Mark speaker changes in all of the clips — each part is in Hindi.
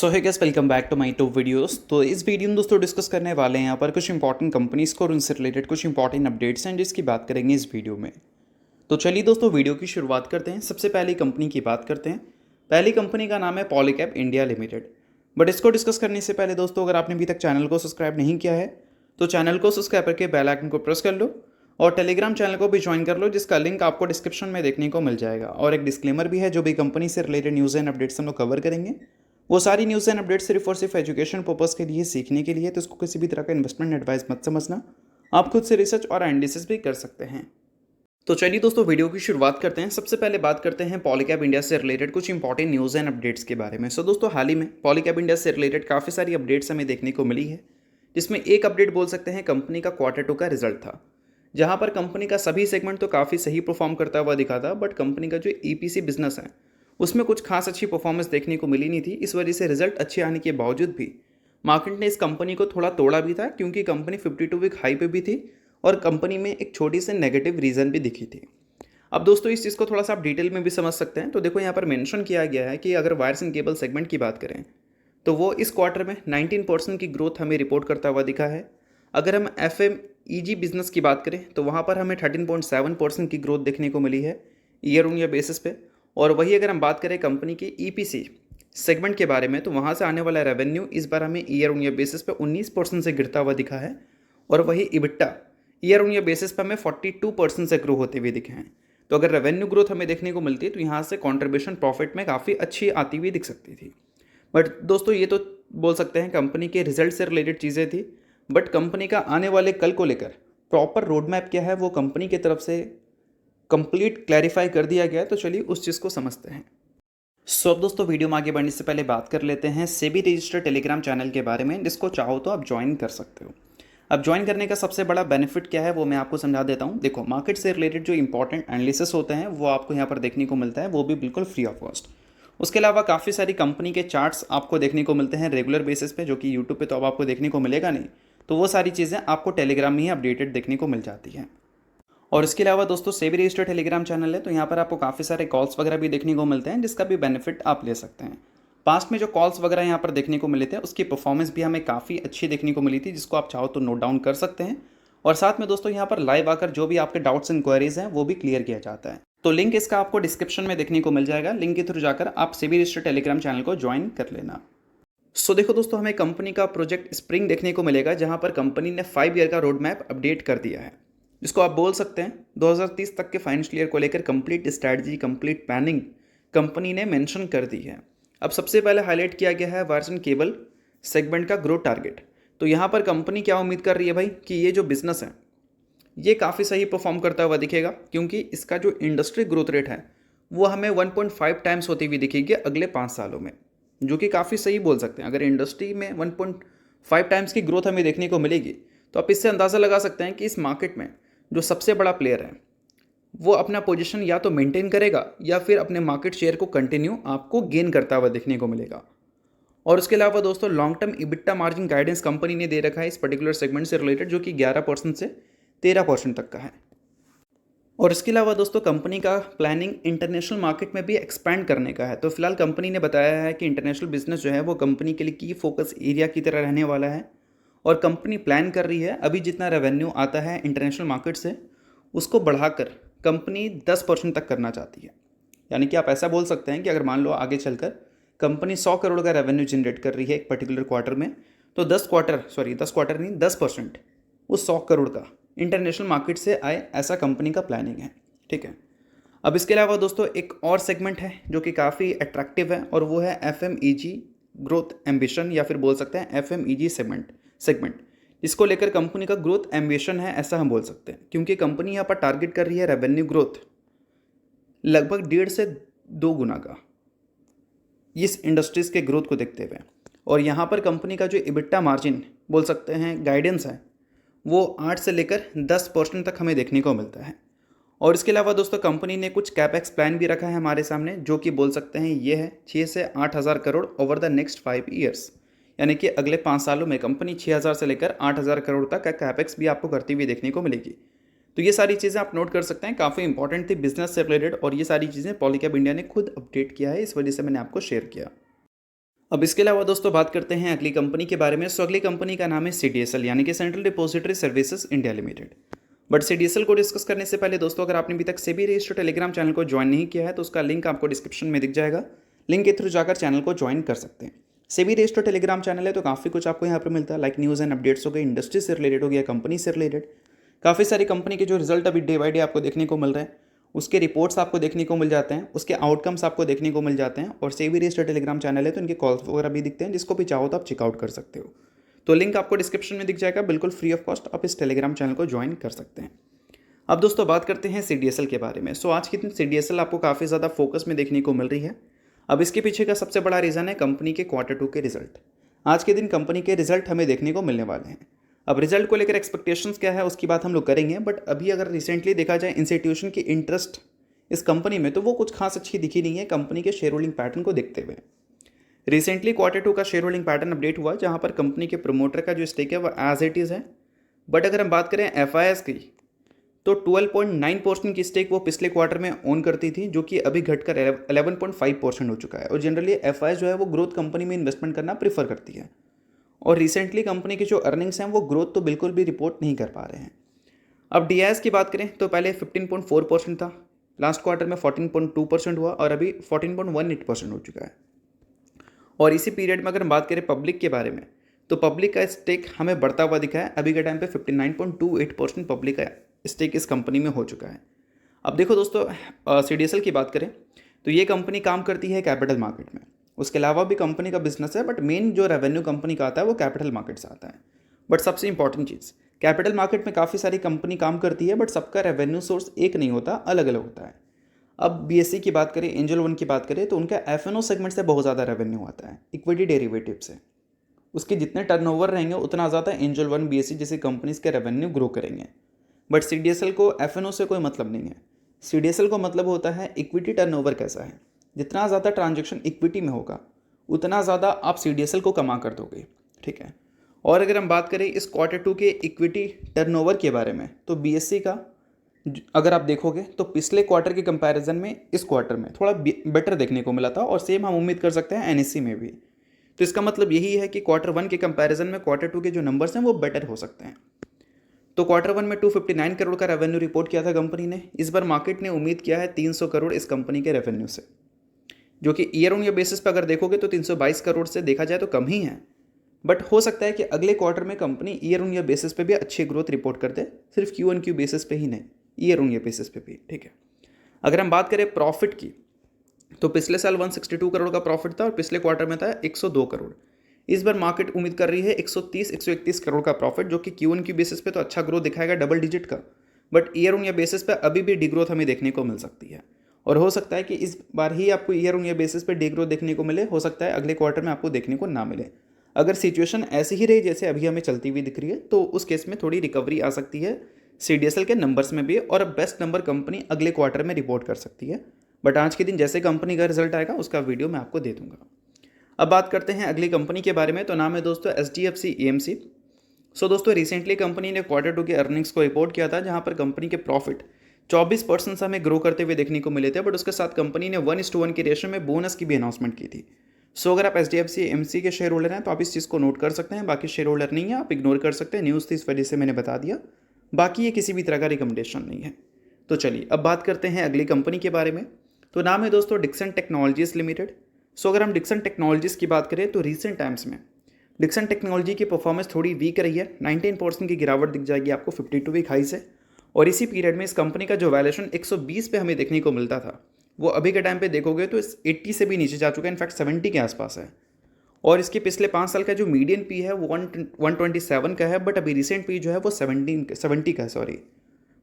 Speaker 1: So hi guys, welcome back to my to videos. तो इस वीडियो में दोस्तों डिस्कस करने वाले हैं यहाँ पर कुछ इंपॉर्टेंट कंपनीज को और उनसे रिलेटेड कुछ इंपॉर्टेंट अपडेट्स हैं जिसकी बात करेंगे इस वीडियो में। तो चलिए दोस्तों वीडियो की शुरुआत करते हैं। सबसे पहली कंपनी की बात करते हैं। पहली कंपनी का नाम है पॉलीकैब इंडिया लिमिटेड। बट इसको डिस्कस करने से पहले दोस्तों, अगर आपने अभी तक चैनल को सब्सक्राइब नहीं किया है तो चैनल को सब्सक्राइब करके बेल आइकन को प्रेस कर लो और टेलीग्राम चैनल को भी ज्वाइन कर लो, जिसका लिंक आपको डिस्क्रिप्शन में देखने को मिल जाएगा। और एक डिस्क्लेमर भी है, जो भी कंपनी से रिलेटेड न्यूज़ एंड अपडेट्स हम लोग कवर करेंगे वो सारी न्यूज़ एंड अपडेट्स सिर्फ और सिर्फ एजुकेशन पर्पज़ के लिए, सीखने के लिए। तो इसको किसी भी तरह का इन्वेस्टमेंट एडवाइस मत समझना, आप खुद से रिसर्च और एनालिसिस भी कर सकते हैं। तो चलिए दोस्तों वीडियो की शुरुआत करते हैं। सबसे पहले बात करते हैं पॉलीकैब इंडिया से रिलेटेड कुछ इंपॉर्टेंट न्यूज़ एंड अपडेट्स के बारे में। सो दोस्तों, हाल ही में पॉलीकैब इंडिया से रिलेटेड काफ़ी सारी अपडेट्स हमें देखने को मिली है, जिसमें एक अपडेट बोल सकते हैं कंपनी का Q2 का रिजल्ट था, जहां पर कंपनी का सभी सेगमेंट तो काफ़ी सही परफॉर्म करता हुआ दिखा था, बट कंपनी का जो EPC बिजनेस है उसमें कुछ खास अच्छी परफॉर्मेंस देखने को मिली नहीं थी। इस वजह से रिजल्ट अच्छे आने के बावजूद भी मार्केट ने इस कंपनी को थोड़ा तोड़ा भी था, क्योंकि कंपनी 52 वीक हाई पे भी थी और कंपनी में एक छोटी सी नेगेटिव रीज़न भी दिखी थी। अब दोस्तों, इस चीज़ को थोड़ा सा आप डिटेल में भी समझ सकते हैं। तो देखो, यहाँ पर मेंशन किया गया है कि अगर वायर्स एंड केबल सेगमेंट की बात करें तो वो इस क्वार्टर में 19% की ग्रोथ हमें रिपोर्ट करता हुआ दिखा है। अगर हम FMEG बिजनेस की बात करें तो वहाँ पर हमें 13.7% की ग्रोथ देखने को मिली है ईयर ऑन ईयर बेसिस पे। और वही अगर हम बात करें कंपनी की EPC सेगमेंट के बारे में, तो वहाँ से आने वाला रेवेन्यू इस बार हमें ईयर ऑन ईयर बेसिस पे 19% से गिरता हुआ दिखा है। और वही EBITDA year on year basis पे हमें 42% से ग्रो होते हुए दिखे हैं। तो अगर रेवेन्यू ग्रोथ हमें देखने को मिलती है तो यहाँ से कॉन्ट्रीब्यूशन प्रॉफिट में काफ़ी अच्छी आती हुई दिख सकती थी। बट दोस्तों, ये तो बोल सकते हैं कंपनी के रिजल्ट से रिलेटेड चीज़ें थी, बट कंपनी का आने वाले कल को लेकर प्रॉपर रोड मैप क्या है वो कंपनी की तरफ से कंप्लीट क्लैरिफाई कर दिया गया है। तो चलिए उस चीज़ को समझते हैं। सो अब दोस्तों, वीडियो में आगे बढ़ने से पहले बात कर लेते हैं सेबी रजिस्टर्ड टेलीग्राम चैनल के बारे में, जिसको चाहो तो आप ज्वाइन कर सकते हो। अब ज्वाइन करने का सबसे बड़ा बेनिफिट क्या है वो मैं आपको समझा देता हूँ। देखो, मार्केट से रिलेटेड जो इंपॉर्टेंट एनालिसिस होते हैं वो आपको यहाँ पर देखने को मिलता है, वो भी बिल्कुल फ्री ऑफ कॉस्ट। उसके अलावा काफ़ी सारी कंपनी के चार्ट्स आपको देखने को मिलते हैं रेगुलर बेसिस पे, जो कि यूट्यूब पे तो अब आपको देखने को मिलेगा नहीं। तो वो सारी चीज़ें आपको टेलीग्राम में ही अपडेटेड देखने को मिल जाती हैं। और इसके अलावा दोस्तों, सेबी रजिस्टर्ड टेलीग्राम चैनल है, तो यहाँ पर आपको काफ़ी सारे कॉल्स वगैरह भी देखने को मिलते हैं, जिसका भी बेनिफिट आप ले सकते हैं। पास्ट में जो कॉल्स वगैरह यहाँ पर देखने को मिले थे उसकी परफॉर्मेंस भी हमें काफ़ी अच्छी देखने को मिली थी, जिसको आप चाहो तो नोट डाउन कर सकते हैं। और साथ में दोस्तों, यहाँ पर लाइव आकर जो भी आपके डाउट्स इंक्वायरीज हैं वो भी क्लियर किया जाता है। तो लिंक इसका आपको डिस्क्रिप्शन में देखने को मिल जाएगा। लिंक के थ्रू जाकर आप सेबी रजिस्टर्ड टेलीग्राम चैनल को ज्वाइन कर लेना। सो देखो दोस्तों, हमें कंपनी का प्रोजेक्ट स्प्रिंग देखने को मिलेगा, जहाँ पर कंपनी ने 5 ईयर का रोड मैप अपडेट कर दिया है, जिसको आप बोल सकते हैं 2030 तक के फाइनेंशियल ईयर को लेकर complete strategy, complete planning company ने मेंशन कर दी है। अब सबसे पहले हाईलाइट किया गया है वायर्स एंड केबल सेगमेंट का ग्रोथ टारगेट। तो यहाँ पर कंपनी क्या उम्मीद कर रही है भाई, कि ये जो बिजनेस है ये काफ़ी सही परफॉर्म करता हुआ दिखेगा, क्योंकि इसका जो इंडस्ट्री ग्रोथ रेट है वो हमें 1.5 टाइम्स होती हुई दिखेगी अगले 5 सालों में, जो कि काफ़ी सही बोल सकते हैं। अगर इंडस्ट्री में 1.5 टाइम्स की ग्रोथ हमें देखने को मिलेगी तो आप इससे अंदाज़ा लगा सकते हैं कि इस मार्केट में जो सबसे बड़ा प्लेयर है वो अपना पोजीशन या तो मेंटेन करेगा या फिर अपने मार्केट शेयर को कंटिन्यू आपको गेन करता हुआ देखने को मिलेगा। और उसके अलावा दोस्तों, long term EBITDA margin guidance company ने दे रखा है इस पर्टिकुलर सेगमेंट से रिलेटेड, जो कि 11% से 13% तक का है। और इसके अलावा दोस्तों, कंपनी का प्लानिंग इंटरनेशनल मार्केट में भी एक्सपैंड करने का है। तो फिलहाल कंपनी ने बताया है कि इंटरनेशनल बिजनेस जो है वो कंपनी के लिए की फोकस एरिया की तरह रहने वाला है। और कंपनी प्लान कर रही है अभी जितना रेवेन्यू आता है इंटरनेशनल मार्केट से उसको बढ़ाकर कंपनी 10% तक करना चाहती है। यानी कि आप ऐसा बोल सकते हैं कि अगर मान लो आगे चलकर कंपनी 100 करोड़ का रेवेन्यू जनरेट कर रही है एक पर्टिकुलर क्वार्टर में, तो 10% उस 100 करोड़ का इंटरनेशनल मार्केट से आए, ऐसा कंपनी का प्लानिंग है। ठीक है। अब इसके अलावा दोस्तों, एक और सेगमेंट है जो कि काफ़ी अट्रैक्टिव है, और वो है FMEG ग्रोथ एम्बिशन, या फिर बोल सकते हैं FMEG सेगमेंट जिसको लेकर कंपनी का ग्रोथ एम्बिशन है, ऐसा हम बोल सकते हैं। क्योंकि कंपनी यहाँ पर टारगेट कर रही है रेवेन्यू ग्रोथ लगभग 1.5 से 2 गुना का इस इंडस्ट्रीज़ के ग्रोथ को देखते हुए। और यहाँ पर कंपनी का जो EBITDA मार्जिन बोल सकते हैं गाइडेंस है वो 8 से लेकर 10% तक हमें देखने को मिलता है। और इसके अलावा दोस्तों, कंपनी ने कुछ कैपेक्स प्लान भी रखा है हमारे सामने, जो कि बोल सकते हैं ये है 6 से 8 हज़ार crore over the next 5 years. यानी कि अगले 5 सालों में कंपनी 6,000 से लेकर 8,000 करोड़ तक का कैपेक्स भी आपको करती हुई देखने को मिलेगी। तो ये सारी चीज़ें आप नोट कर सकते हैं, काफ़ी इंपॉर्टेंट थी बिजनेस से रिलेटेड, और ये सारी चीज़ें पॉलीकैब इंडिया ने खुद अपडेट किया है, इस वजह से मैंने आपको शेयर किया। अब इसके अलावा दोस्तों बात करते हैं अगली कंपनी के बारे में। सो अगली कंपनी का नाम है CDSL यानी कि central depository services India limited. But CDSL को डिस्कस करने से पहले दोस्तों, अगर आपने अभी तक सेबी रजिस्टर्ड टेलीग्राम चैनल को ज्वाइन नहीं किया है तो उसका लिंक आपको डिस्क्रिप्शन में दिख जाएगा। लिंक के थ्रू जाकर चैनल को ज्वाइन कर सकते हैं। सेबी रजिस्टर्ड टेलीग्राम चैनल है तो काफ़ी कुछ आपको यहाँ पर मिलता है, लाइक न्यूज़ एंड अपडेट्स हो गए, इंडस्ट्री से रिलेटेड हो गया, कंपनी से रिलेटेड। काफ़ी सारी कंपनी के जो रिजल्ट अभी डे बाई डे आपको देखने को मिल रहे हैं, उसके रिपोर्ट्स आपको देखने को मिल जाते हैं, उसके आउटकम्स आपको देखने को मिल जाते हैं। और सेबी रजिस्टर्ड टेलीग्राम चैनल है तो इनके कॉल्स वगैरह भी दिखते हैं, जिसको भी चाहो तो आप चेकआउट कर सकते हो। तो लिंक आपको डिस्क्रिप्शन में दिख जाएगा, बिल्कुल फ्री ऑफ कॉस्ट आप इस टेलीग्राम चैनल को ज्वाइन कर सकते हैं। अब दोस्तों बात करते हैं CDSL के बारे में। सो आज के दिन CDSL आपको काफ़ी ज़्यादा फोकस में देखने को मिल रही है। अब इसके पीछे का सबसे बड़ा रीज़न है कंपनी के Q2 के रिजल्ट। आज के दिन कंपनी के रिजल्ट हमें देखने को मिलने वाले हैं। अब रिजल्ट को लेकर एक्सपेक्टेशंस क्या है उसकी बात हम लोग करेंगे, बट अभी अगर रिसेंटली देखा जाए इंस्टीट्यूशन की इंटरेस्ट इस कंपनी में, तो वो कुछ खास अच्छी दिखी नहीं है कंपनी के शेयर होल्डिंग पैटर्न को देखते हुए। रिसेंटली Q2 का शेयर होल्डिंग पैटर्न अपडेट हुआ, जहां पर कंपनी के प्रमोटर का जो स्टेक है वो एज इट इज़ है। बट अगर हम बात करें FIS की, तो 12.9% की स्टेक वो पिछले क्वार्टर में ओन करती थी, जो कि अभी घटकर 11.5% हो चुका है। और जनरली FIS जो है वो ग्रोथ कंपनी में इन्वेस्टमेंट करना प्रीफर करती है। और रिसेंटली कंपनी की जो अर्निंग्स हैं वो ग्रोथ तो बिल्कुल भी रिपोर्ट नहीं कर पा रहे हैं। अब DIS की बात करें तो पहले 15.4% था, लास्ट क्वार्टर में 14.2% हुआ और अभी 14.18% हो चुका है। और इसी पीरियड में अगर हम बात करें पब्लिक के बारे में, तो पब्लिक का स्टेक हमें बढ़ता हुआ दिखा है। अभी के टाइम पे 59.28% पब्लिक का स्टेक इस कंपनी में हो चुका है। अब देखो दोस्तों, CDSL की बात करें तो ये कंपनी काम करती है कैपिटल मार्केट में। उसके अलावा भी कंपनी का बिजनेस है, बट मेन जो रेवेन्यू कंपनी का आता है वो कैपिटल मार्केट से आता है। बट सबसे इंपॉर्टेंट चीज़, कैपिटल मार्केट में काफ़ी सारी कंपनी काम करती है, बट सबका रेवेन्यू सोर्स एक नहीं होता, अलग अलग होता है। अब BSE की बात करें, एंजल वन की बात करें, तो उनका FNO सेगमेंट से बहुत ज़्यादा रेवेन्यू आता है, इक्विटी डेरिवेटिव से। उसके जितने टर्नओवर रहेंगे उतना ज़्यादा एंजल वन BSE जैसी कंपनीज के रेवेन्यू ग्रो करेंगे। बट CDSL को FNO से कोई मतलब नहीं है। CDSL को मतलब होता है इक्विटी टर्नओवर कैसा है। जितना ज़्यादा ट्रांजेक्शन इक्विटी में होगा उतना ज़्यादा आप CDSL को कमा कर दोगे, ठीक है। और अगर हम बात करें इस Q2 के इक्विटी टर्नओवर के बारे में, तो BSE का अगर आप देखोगे तो पिछले क्वार्टर के कंपैरिजन में इस क्वार्टर में थोड़ा बेटर देखने को मिला था, और सेम हम उम्मीद कर सकते हैं NSE में भी। तो इसका मतलब यही है कि Q1 के कंपैरिजन में Q2 के जो नंबर्स हैं वो बेटर हो सकते हैं। तो Q1 में 259 करोड़ का रेवेन्यू रिपोर्ट किया था कंपनी ने। इस बार मार्केट ने उम्मीद किया है 300 करोड़ इस कंपनी के रेवेन्यू से, जो कि ईयर ऑन ईयर बेसिस पर अगर देखोगे तो 322 करोड़ से देखा जाए तो कम ही है। बट हो सकता है कि अगले क्वार्टर में company year on year basis पे भी अच्छी ग्रोथ रिपोर्ट कर दे, सिर्फ Q1Q बेसिस पे ही नहीं, ईयर ऑन ईयर बेसिस पे भी, ठीक है। अगर हम बात करें प्रॉफिट की, तो पिछले साल 162 करोड़ का प्रॉफिट था और पिछले क्वार्टर में था 102 करोड़। इस बार मार्केट उम्मीद कर रही है 130-131 करोड़ का प्रॉफिट, जो कि Q1Q बेसिस पे तो अच्छा ग्रोथ दिखाएगा डबल डिजिट का, but year on year basis पे अभी भी डिग्रोथ हमें देखने को मिल सकती है। और हो सकता है कि इस बार ही आपको ईयर ऑन ईयर बेसिस पे डिग्रोथ देखने को मिले, हो सकता है अगले क्वार्टर में आपको देखने को ना मिले। अगर सिचुएशन ऐसी ही रही जैसे अभी हमें चलती हुई दिख रही है, तो उस केस में थोड़ी रिकवरी आ सकती है CDSL के नंबर्स में भी, और बेस्ट नंबर कंपनी अगले क्वार्टर में रिपोर्ट कर सकती है। बट आज के दिन जैसे कंपनी का रिजल्ट आएगा उसका वीडियो मैं आपको दे दूंगा। अब बात करते हैं अगली कंपनी के बारे में, तो नाम है दोस्तों HDFC AMC। सो दोस्तों, रिसेंटली कंपनी ने Q2 के अर्निंग्स को रिपोर्ट किया था, जहां पर कंपनी के प्रॉफिट 24% से हमें ग्रो करते हुए देखने को मिले थे। बट उसके साथ कंपनी ने 1:1 की रेशियो में बोनस की भी अनाउंसमेंट की थी। सो अगर आप HDFC AMC के शेयर होल्डर हैं तो आप इस चीज़ को नोट कर सकते हैं। बाकी शेयर होल्डर नहीं है आप इग्नोर कर सकते हैं, न्यूज़ थी इस वजह से मैंने बता दिया। बाकी ये किसी भी तरह का रिकमेंडेशन नहीं है। तो चलिए अब बात करते हैं अगली कंपनी के बारे में, तो नाम है दोस्तों डिक्सन टेक्नोलॉजीज लिमिटेड। सो अगर हम डिक्सन टेक्नोलॉजीज की बात करें तो रिसेंट टाइम्स में डिक्सन टेक्नोलॉजी की परफॉर्मेंस थोड़ी वीक रही है। 19% की गिरावट दिख जाएगी आपको 52 वीक हाई से। और इसी पीरियड में इस कंपनी का जो वैल्यूएशन 120 पे हमें देखने को मिलता था, वो अभी के टाइम पे देखोगे तो इस 80 से भी नीचे जा चुका है, इनफैक्ट 70 के आसपास है। और इसके पिछले 5 साल का जो मीडियन पी है वो 127 का है, बट अभी रिसेंट पी जो है वो 70 का है, सॉरी।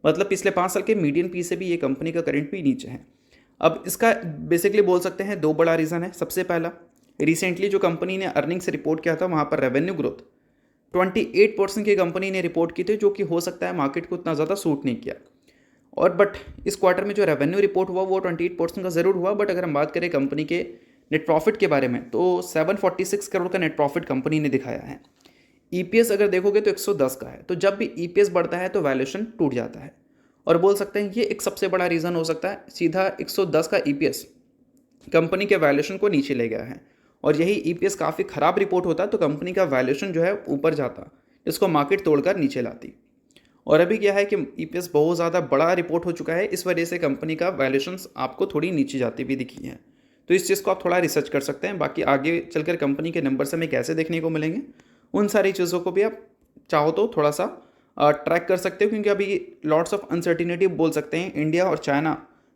Speaker 1: मतलब पिछले 5 साल के मीडियन पी से भी ये कंपनी का करंट पी नीचे है। अब इसका बेसिकली बोल सकते हैं 2 बड़ा रीज़न है। सबसे पहला, रिसेंटली जो कंपनी ने अर्निंग से रिपोर्ट किया था वहाँ पर रेवेन्यू ग्रोथ 28% की कंपनी ने रिपोर्ट की थी, जो कि हो सकता है मार्केट को उतना ज़्यादा सूट नहीं किया। और बट इस क्वार्टर में जो रेवेन्यू रिपोर्ट हुआ वो 28% का ज़रूर हुआ, बट अगर हम बात करें कंपनी के नेट प्रॉफिट के बारे में तो 746 करोड़ का नेट प्रॉफिट कंपनी ने दिखाया है। EPS अगर देखोगे तो 110 का है। तो जब भी EPS बढ़ता है तो वैल्यूएशन टूट जाता है, और बोल सकते हैं ये एक सबसे बड़ा रीज़न हो सकता है। सीधा 110 का EPS कंपनी के वैल्यूएशन को नीचे ले गया है। और यही ईपीएस काफ़ी ख़राब रिपोर्ट होता तो कंपनी का वैल्यूएशन जो है ऊपर जाता, इसको मार्केट तोड़कर नीचे लाती। और अभी क्या है कि ईपीएस बहुत ज़्यादा बड़ा रिपोर्ट हो चुका है, इस वजह से कंपनी का वैल्यूएशंस आपको थोड़ी नीचे जाती हुई दिखी है। तो इस चीज़ को आप थोड़ा रिसर्च कर सकते हैं। बाकी आगे चलकर कंपनी के नंबर्स हमें कैसे देखने को मिलेंगे, उन सारी चीज़ों को भी आप चाहो तो थोड़ा सा ट्रैक कर सकते हो, क्योंकि अभी लॉट्स ऑफ अनसर्टिनिटी बोल सकते हैं इंडिया और चाइना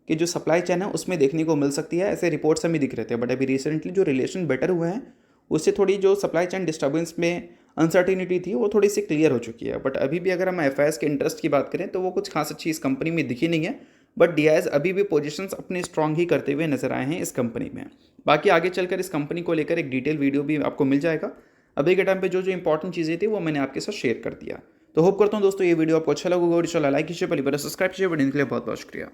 Speaker 1: की जो सप्लाई चेन है उसमें देखने को मिल सकती है। ऐसे रिपोर्ट्स हमें दिख रहे थे, बट अभी रिसेंटली जो रिलेशन बेटर हुए हैं उससे थोड़ी जो सप्लाई चेन डिस्टर्बेंस में अनसर्टिनिटी थी वो थोड़ी सी क्लियर हो चुकी है। बट अभी भी अगर हम एफआईएस के इंटरेस्ट की बात करें तो वो कुछ खास अच्छी इस कंपनी में दिखी नहीं है, बट डीआईएस अभी भी पोजीशंस अपने स्ट्रांग ही करते हुए नजर आए हैं इस कंपनी में। बाकी आगे चलकर इस कंपनी को लेकर एक डिटेल वीडियो भी आपको मिल जाएगा। अभी के टाइम पे जो जो इंपॉर्टेंट चीज़ें थी वो मैंने आपके साथ शेयर कर दिया। तो होप करता हूँ दोस्तों ये वीडियो आपको अच्छा लगा होगा, और लाइक कीजिए, पहली बार सब्सक्राइब कीजिए। वीडियो के लिए बहुत बहुत शुक्रिया।